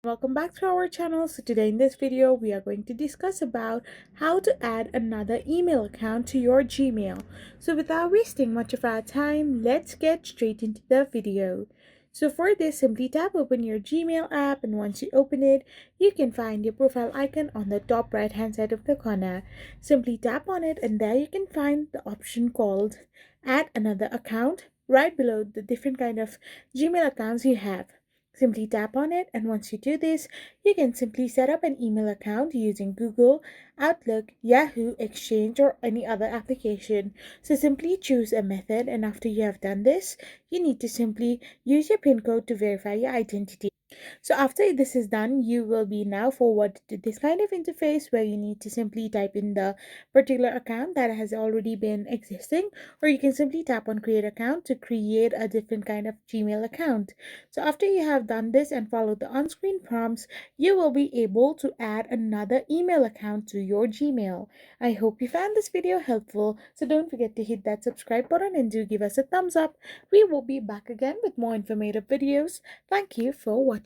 Welcome back to our channel. So today in this video we are going to discuss about how to add another email account to your Gmail. So without wasting much of our time, let's get straight into the video. So for this, simply tap open your Gmail app, and once you open it, you can find your profile icon on the top right hand side of the corner. Simply tap on it, and there you can find the option called add another account right below the different kind of Gmail accounts you have. Simply tap on it, and once you do this, you can simply set up an email account using Google, Outlook, Yahoo, Exchange, or any other application. So simply choose a method, and after you have done this, you need to simply use your PIN code to verify your identity. So after this is done, you will be now forwarded to this kind of interface where you need to simply type in the particular account that has already been existing, or you can simply tap on create account to create a different kind of Gmail account. So after you have done this and followed the on-screen prompts, you will be able to add another email account to your Gmail. I hope you found this video helpful, so don't forget to hit that subscribe button and do give us a thumbs up. We will be back again with more informative videos. Thank you for watching.